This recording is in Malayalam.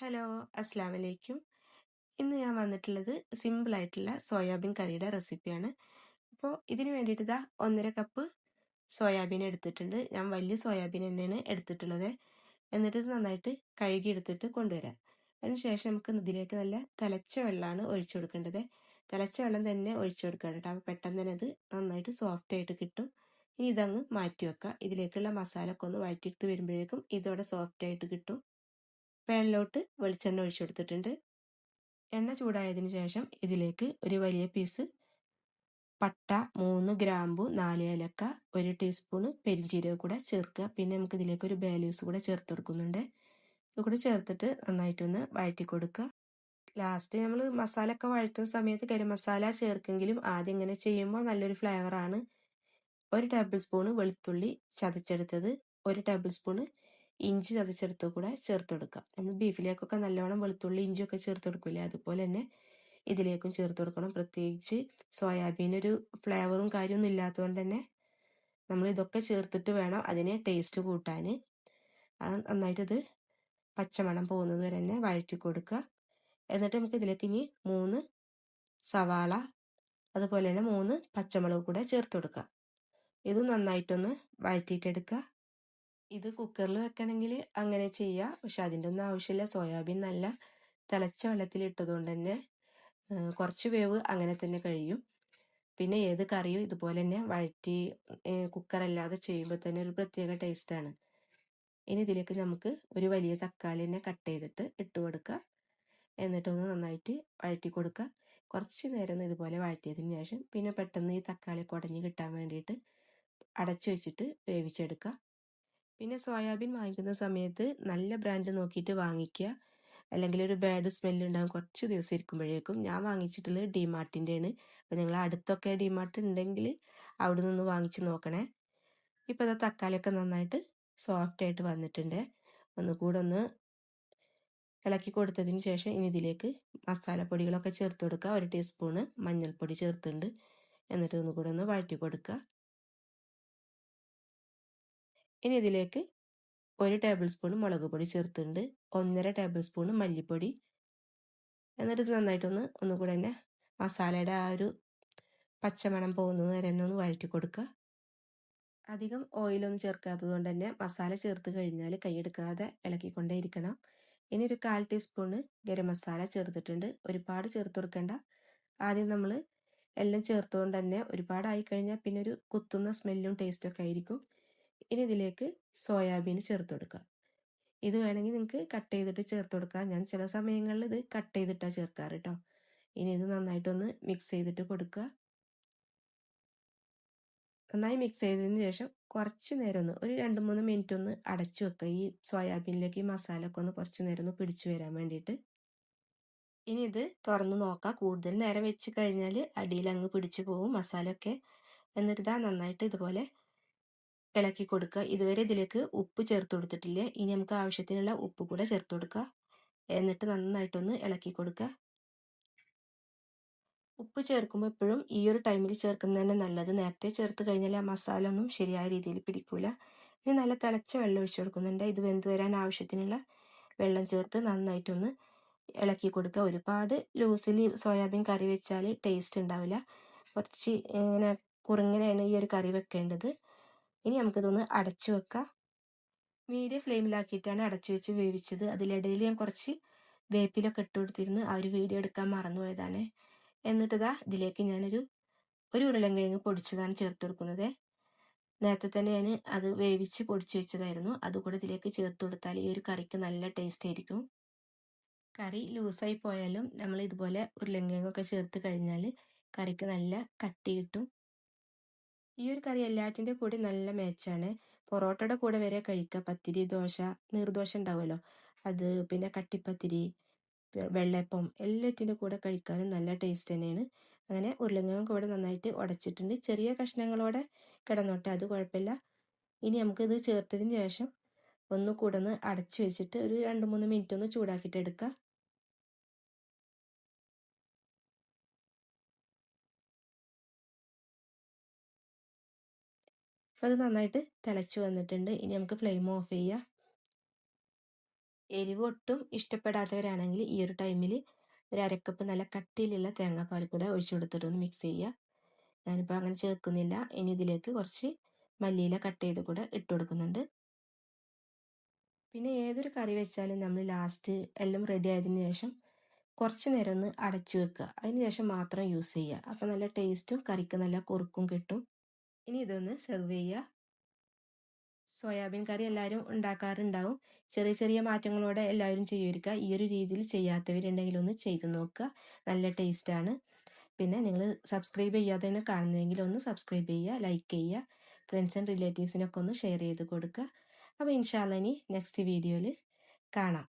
ഹലോ, അസ്സാം വലൈക്കും. ഇന്ന് ഞാൻ വന്നിട്ടുള്ളത് സിമ്പിളായിട്ടുള്ള സോയാബീൻ കറിയുടെ റെസിപ്പിയാണ്. അപ്പോൾ ഇതിന് വേണ്ടിയിട്ട് ഇതാ 1.5 കപ്പ് സോയാബീൻ എടുത്തിട്ടുണ്ട്. ഞാൻ വലിയ സോയാബീൻ തന്നെയാണ് എടുത്തിട്ടുള്ളത്. എന്നിട്ട് ഇത് നന്നായിട്ട് കഴുകി എടുത്തിട്ട് കൊണ്ടുവരാം. അതിനുശേഷം നമുക്ക് ഇതിലേക്ക് നല്ല തിളച്ച വെള്ളമാണ് ഒഴിച്ചു കൊടുക്കേണ്ടത്. തിളച്ച വെള്ളം തന്നെ ഒഴിച്ചു കൊടുക്കുക കേട്ടോ. അപ്പോൾ പെട്ടെന്ന് തന്നെ അത് നന്നായിട്ട് സോഫ്റ്റ് ആയിട്ട് കിട്ടും. ഇനി ഇതങ്ങ് മാറ്റി വെക്കുക. ഇതിലേക്കുള്ള മസാല ഒക്കെ ഒന്ന് വഴറ്റിയെടുത്ത് വരുമ്പോഴേക്കും ഇതോടെ സോഫ്റ്റ് ആയിട്ട് കിട്ടും. പാനിലോട്ട് വെളിച്ചെണ്ണ ഒഴിച്ചു കൊടുത്തിട്ടുണ്ട്. എണ്ണ ചൂടായതിന് ശേഷം ഇതിലേക്ക് ഒരു വലിയ പീസ് പട്ട, 3 ഗ്രാമ്പു, 4 ഏലക്ക, 1 ടീസ്പൂണ് പെരിഞ്ജീരകം കൂടെ ചേർക്കുക. പിന്നെ നമുക്ക് ഇതിലേക്ക് ഒരു ബേ ലീവ്സ് കൂടെ ചേർത്ത് കൊടുക്കുന്നുണ്ട്. ഇത് കൂടെ ചേർത്തിട്ട് നന്നായിട്ടൊന്ന് വഴറ്റി കൊടുക്കുക. ലാസ്റ്റ് നമ്മൾ മസാല ഒക്കെ വഴറ്റുന്ന സമയത്ത് ഗരം മസാല ചേർക്കെങ്കിലും ആദ്യം ഇങ്ങനെ ചെയ്യുമ്പോൾ നല്ലൊരു ഫ്ലേവറാണ്. 1 ടേബിൾ സ്പൂണ് വെളുത്തുള്ളി ചതച്ചെടുത്തത്, 1 ടേബിൾ സ്പൂണ് ഇഞ്ചി ചതച്ചെടുത്ത് കൂടെ ചേർത്ത് കൊടുക്കുക. നമ്മൾ ബീഫിലേക്കൊക്കെ നല്ലോണം വെളുത്തുള്ളി ഇഞ്ചിയൊക്കെ ചേർത്ത് കൊടുക്കില്ലേ, അതുപോലെ തന്നെ ഇതിലേക്കും ചേർത്ത് കൊടുക്കണം. പ്രത്യേകിച്ച് സോയാബീനൊരു ഫ്ലേവറും കാര്യമൊന്നും ഇല്ലാത്തതുകൊണ്ട് തന്നെ നമ്മൾ ഇതൊക്കെ ചേർത്തിട്ട് വേണം അതിനെ ടേസ്റ്റ് കൂട്ടാൻ. അത് നന്നായിട്ടിത് പച്ചമണം പോകുന്നത് വരെ തന്നെ വഴറ്റി കൊടുക്കുക. എന്നിട്ട് നമുക്ക് ഇതിലേക്ക് ഇനി 3 സവാള അതുപോലെ തന്നെ 3 പച്ചമുളക് കൂടെ ചേർത്ത് കൊടുക്കുക. ഇത് നന്നായിട്ടൊന്ന് വഴറ്റിയിട്ടെടുക്കുക. ഇത് കുക്കറിൽ വെക്കണമെങ്കിൽ അങ്ങനെ ചെയ്യുക. പക്ഷെ അതിൻ്റെ ഒന്നും ആവശ്യമില്ല. സോയാബീൻ നല്ല തിളച്ച വെള്ളത്തിൽ ഇട്ടതുകൊണ്ട് തന്നെ കുറച്ച് വേവ് അങ്ങനെ തന്നെ കഴിയും. പിന്നെ ഏത് കറിയും ഇതുപോലെ തന്നെ വഴറ്റി കുക്കറല്ലാതെ ചെയ്യുമ്പോൾ തന്നെ ഒരു പ്രത്യേക ടേസ്റ്റാണ്. ഇനി ഇതിലേക്ക് നമുക്ക് ഒരു വലിയ തക്കാളി തന്നെ കട്ട് ചെയ്തിട്ട് ഇട്ട് കൊടുക്കുക. എന്നിട്ടൊന്ന് നന്നായിട്ട് വഴറ്റി കൊടുക്കുക. കുറച്ച് നേരം ഒന്ന് ഇതുപോലെ വഴറ്റിയതിന് ശേഷം പിന്നെ പെട്ടെന്ന് ഈ തക്കാളി കുടഞ്ഞ് കിട്ടാൻ വേണ്ടിയിട്ട് അടച്ചു വെച്ചിട്ട് വേവിച്ചെടുക്കുക. പിന്നെ സോയാബീൻ വാങ്ങിക്കുന്ന സമയത്ത് നല്ല ബ്രാൻഡ് നോക്കിയിട്ട് വാങ്ങിക്കുക. അല്ലെങ്കിൽ ഒരു ബാഡ് സ്മെല്ല് ഉണ്ടാകും കുറച്ച് ദിവസം ഇരിക്കുമ്പോഴേക്കും. ഞാൻ വാങ്ങിച്ചിട്ടുള്ളത് ഡിമാർട്ടിൻ്റെയാണ്. അപ്പോൾ നിങ്ങൾ അടുത്തൊക്കെ ഡിമാർട്ട് ഉണ്ടെങ്കിൽ അവിടെ നിന്ന് വാങ്ങിച്ച് നോക്കണേ. ഇപ്പോൾ അത് തക്കാളിയൊക്കെ നന്നായിട്ട് സോഫ്റ്റ് ആയിട്ട് വന്നിട്ടുണ്ട്. ഒന്നുകൂടെ ഒന്ന് ഇളക്കി കൊടുത്തതിന് ശേഷം ഇനി ഇതിലേക്ക് മസാലപ്പൊടികളൊക്കെ ചേർത്ത് കൊടുക്കുക. 1 ടീസ്പൂണ് മഞ്ഞൾപ്പൊടി ചേർത്തിട്ടുണ്ട്. എന്നിട്ട് ഒന്നുകൂടെ ഒന്ന് വഴറ്റി കൊടുക്കുക. ഇനി ഇതിലേക്ക് 1 ടേബിൾ സ്പൂൺ മുളക് പൊടി ചേർത്തിട്ടുണ്ട്, 1.5 ടേബിൾ സ്പൂൺ മല്ലിപ്പൊടി. എന്നിട്ട് ഇത് ഒന്നുകൂടെ തന്നെ മസാലയുടെ ആ ഒരു പച്ചമണം പോകുന്നത് വരെ തന്നെ ഒന്ന് വഴറ്റി കൊടുക്കുക. അധികം ഓയിലൊന്നും ചേർക്കാത്തത് കൊണ്ട് തന്നെ മസാല ചേർത്ത് കഴിഞ്ഞാൽ കൈയെടുക്കാതെ ഇളക്കിക്കൊണ്ടേ ഇരിക്കണം. ഇനി ഒരു 1/4 ടീസ്പൂണ് ഗരം മസാല ചേർത്തിട്ടുണ്ട്. ഒരുപാട് ചേർത്ത് കൊടുക്കേണ്ട. ആദ്യം നമ്മൾ എല്ലാം ചേർത്തുകൊണ്ട് തന്നെ ഒരുപാടായി കഴിഞ്ഞാൽ പിന്നെ ഒരു കുത്തുന്ന സ്മെല്ലും ടേസ്റ്റൊക്കെ ആയിരിക്കും. ഇനി ഇതിലേക്ക് സോയാബീൻ ചേർത്ത് കൊടുക്കുക. ഇത് വേണമെങ്കിൽ നിങ്ങൾക്ക് കട്ട് ചെയ്തിട്ട് ചേർത്ത് കൊടുക്കാം. ഞാൻ ചില സമയങ്ങളിൽ ഇത് കട്ട് ചെയ്തിട്ടാണ് ചേർക്കാറ് കേട്ടോ. ഇനി ഇത് നന്നായിട്ടൊന്ന് മിക്സ് ചെയ്തിട്ട് കൊടുക്കുക. നന്നായി മിക്സ് ചെയ്തതിന് ശേഷം കുറച്ച് നേരം ഒരു 2-3 മിനിറ്റ് ഒന്ന് അടച്ചു വെക്കുക. ഈ സോയാബീനിലേക്ക് ഈ മസാല ഒക്കെ ഒന്ന് കുറച്ച് നേരം ഒന്ന് പിടിച്ചു വരാൻ വേണ്ടിയിട്ട്. ഇനി ഇത് തുറന്ന് നോക്കാം. കൂടുതൽ നേരം വെച്ച് കഴിഞ്ഞാൽ അടിയിൽ അങ്ങ് പിടിച്ചു പോകും മസാലയൊക്കെ. എന്നിട്ട് ഇതാ നന്നായിട്ട് ഇതുപോലെ ഇളക്കി കൊടുക്കുക. ഇതുവരെ ഇതിലേക്ക് ഉപ്പ് ചേർത്ത് കൊടുത്തിട്ടില്ല. ഇനി നമുക്ക് ആവശ്യത്തിനുള്ള ഉപ്പ് കൂടെ ചേർത്ത് കൊടുക്കുക. എന്നിട്ട് നന്നായിട്ടൊന്ന് ഇളക്കി കൊടുക്കുക. ഉപ്പ് ചേർക്കുമ്പോൾ എപ്പോഴും ഈ ഒരു ടൈമിൽ ചേർക്കുന്നത് തന്നെ നല്ലത്. നേരത്തെ ചേർത്ത് കഴിഞ്ഞാൽ ആ മസാല ഒന്നും ശരിയായ രീതിയിൽ പിടിക്കൂല. ഇനി നല്ല തിളച്ച വെള്ളം ഒഴിച്ചു കൊടുക്കുന്നുണ്ട്. ഇത് വെന്ത് വരാൻ ആവശ്യത്തിനുള്ള വെള്ളം ചേർത്ത് നന്നായിട്ടൊന്ന് ഇളക്കി കൊടുക്കുക. ഒരുപാട് ലൂസിൽ സോയാബീൻ കറി വെച്ചാൽ ടേസ്റ്റ് ഉണ്ടാവില്ല. കുറച്ച് ഇങ്ങനെ കുറുങ്ങനെയാണ് ഈ ഒരു കറി വെക്കേണ്ടത്. ഇനി നമുക്കിതൊന്ന് അടച്ചു വെക്കാം. മീഡിയം ഫ്ലെയിമിലാക്കിയിട്ടാണ് അടച്ചു വെച്ച് വേവിച്ചത്. അതിലിടയിൽ ഞാൻ കുറച്ച് വേപ്പിലൊക്കെ ഇട്ട് കൊടുത്തിരുന്നു. ആ ഒരു വീഡിയോ എടുക്കാൻ മറന്നുപോയതാണ്. എന്നിട്ട് ഇതാ ഇതിലേക്ക് ഞാനൊരു ഉരുളൻകിഴങ്ങ് പൊടിച്ചതാണ് ചേർത്ത് കൊടുക്കുന്നത്. നേരത്തെ തന്നെ ഞാൻ അത് വേവിച്ച് പൊടിച്ച് വെച്ചതായിരുന്നു. അതുകൂടെ ഇതിലേക്ക് ചേർത്ത് കൊടുത്താൽ ഈ ഒരു കറിക്ക് നല്ല ടേസ്റ്റ് ആയിരിക്കും. കറി ലൂസായി പോയാലും നമ്മൾ ഇതുപോലെ ഉരുളൻകിഴങ്ങൊക്കെ ചേർത്ത് കഴിഞ്ഞാൽ കറിക്ക് നല്ല കട്ടി കിട്ടും. ഈ ഒരു കറി എല്ലാറ്റിൻ്റെ കൂടി നല്ല മാച്ചാണ്. പൊറോട്ടയുടെ കൂടെ വരെ കഴിക്കുക. പത്തിരി, ദോശ, നീർദോശ ഉണ്ടാവുമല്ലോ അത്, പിന്നെ കട്ടിപ്പത്തിരി, വെള്ളപ്പം എല്ലാറ്റിൻ്റെ കൂടെ കഴിക്കാനും നല്ല ടേസ്റ്റ് തന്നെയാണ്. അങ്ങനെ ഉരുളക്കിഴങ്ങ് കൂടെ നന്നായിട്ട് ഉടച്ചിട്ടുണ്ട്. ചെറിയ കഷ്ണങ്ങളോടെ കിടന്നോട്ടെ, അത് കുഴപ്പമില്ല. ഇനി നമുക്കിത് ചേർത്തതിന് ശേഷം ഒന്നുകൂടെ ഒന്ന് അടച്ചു വെച്ചിട്ട് ഒരു 2-3 മിനിറ്റ് ഒന്ന് ചൂടാക്കിയിട്ട് എടുക്കുക. അപ്പോൾ അത് നന്നായിട്ട് തിളച്ച് വന്നിട്ടുണ്ട്. ഇനി നമുക്ക് ഫ്ലെയിം ഓഫ് ചെയ്യാം. എരിവ് ഒട്ടും ഇഷ്ടപ്പെടാത്തവരാണെങ്കിൽ ഈ ഒരു ടൈമിൽ ഒരു അരക്കപ്പ് നല്ല കട്ടിയിലുള്ള തേങ്ങാപ്പാൽ കൂടെ ഒഴിച്ചു കൊടുത്തിട്ടൊന്ന് മിക്സ് ചെയ്യുക. ഞാനിപ്പോൾ അങ്ങനെ ചേർക്കുന്നില്ല. ഇനി ഇതിലേക്ക് കുറച്ച് മല്ലിയില കട്ട് ചെയ്ത് കൂടെ ഇട്ട് കൊടുക്കുന്നുണ്ട്. പിന്നെ ഏതൊരു കറി വെച്ചാലും നമ്മൾ ലാസ്റ്റ് എല്ലാം റെഡി ആയതിനു ശേഷം കുറച്ച് നേരം ഒന്ന് അടച്ചു വെക്കുക. അതിന് ശേഷം മാത്രം യൂസ് ചെയ്യുക. അപ്പോൾ നല്ല ടേസ്റ്റും കറിക്ക് നല്ല കുറുക്കും കിട്ടും. ഇനി ഇതൊന്ന് സെർവ് ചെയ്യുക. സോയാബീൻ കറി എല്ലാവരും ഉണ്ടാക്കാറുണ്ടാവും. ചെറിയ ചെറിയ മാറ്റങ്ങളോടെ എല്ലാവരും ചെയ്യുക. ഈ ഒരു രീതിയിൽ ചെയ്യാത്തവരുണ്ടെങ്കിൽ ഒന്ന് ചെയ്ത് നോക്കുക. നല്ല ടേസ്റ്റാണ്. പിന്നെ നിങ്ങൾ സബ്സ്ക്രൈബ് ചെയ്യാതെയാണ് കാണുന്നതെങ്കിൽ ഒന്ന് സബ്സ്ക്രൈബ് ചെയ്യുക, ലൈക്ക് ചെയ്യുക, ഫ്രണ്ട്സ് ആൻഡ് റിലേറ്റീവ്സിനൊക്കെ ഒന്ന് ഷെയർ ചെയ്ത് കൊടുക്കുക. അപ്പോൾ ഇൻഷാ അല്ലാഹ് ഇനി നെക്സ്റ്റ് വീഡിയോയിൽ കാണാം.